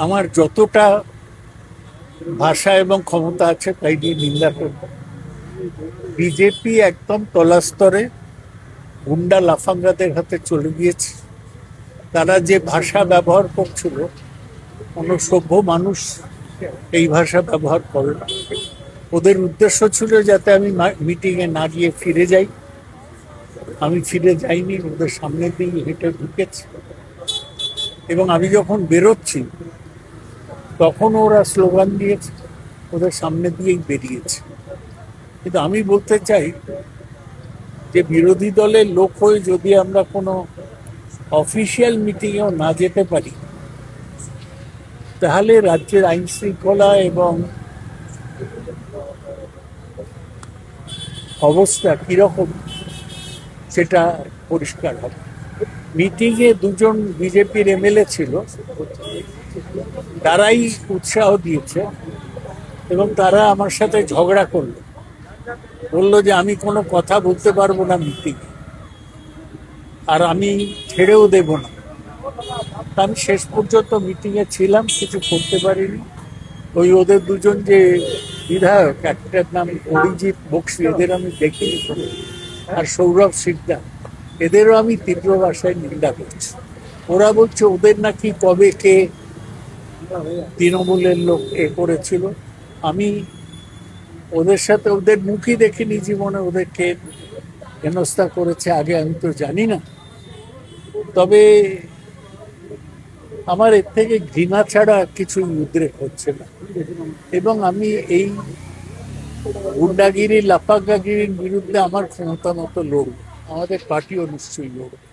আমার যতটা ভাষা এবং ক্ষমতা আছে তাই দিয়ে নিন্দা করব। বিজেপি একদম তলাস্তরে গুন্ডা লাফাঙ্গাদের হাতে চলে গিয়েছে। তারা যে ভাষা ব্যবহার করছিল, কোনো সভ্য মানুষ এই ভাষা ব্যবহার করে না। ওদের উদ্দেশ্য ছিল যাতে আমি মিটিংয়ে না গিয়ে ফিরে যাই। আমি ফিরে যাইনি, ওদের সামনে দিয়ে হেঁটে ঢুকেছি এবং আমি যখন বেরোচ্ছি তখন ওরা স্লোগান দিয়েছে, ওদের সামনে দিয়েই বেরিয়েছে। কিন্তু আমি বলতে চাই যে বিরোধী দলের লোক হয়ে যদি আমরা কোনো অফিসিয়াল মিটিংয়েও না যেতে পারি, তাহলে রাজ্যের আইন শৃঙ্খলা এবং অবস্থা কিরকম সেটা পরিষ্কার হবে। মিটিংয়ে দুজন বিজেপির এমএলএ ছিল, তারাই উৎসাহ দিয়েছে এবং তারা আমার সাথে ঝগড়া করলো, বললো যে আমি কোনো কথা বলতে পারবো না মিটিংয়ে, আর আমি ছেড়েও দেব না। আমি শেষ পর্যন্ত মিটিংয়ে ছিলাম, কিছু করতে পারিনি। ওই ওদের দুজন যে বিধায়ক, একটার নাম অরিজিৎ বক্সি, এদের আমি দেখিনি, আর সৌরভ সিকদার, এদেরও আমি তীব্র ভাষায় নিন্দা করছি। ওরা বলছে ওদের নাকি কবে কে তৃণমূলের লোক করেছিল। আমি ওদের সাথে ওদের মুখই দেখিনি জীবনে, ওদেরকে হেনস্থা করেছে আগে আমি তো জানি না। তবে আমার এর থেকে ঘৃণা ছাড়া কিছুই উদ্রেক হচ্ছে না এবং আমি এই গুন্ডাগিরি লাফাঙ্গাগিরির বিরুদ্ধে আমার ক্ষমতা মতো লড়ব, আমাদের পার্টিও নিশ্চয়ই লড়বে।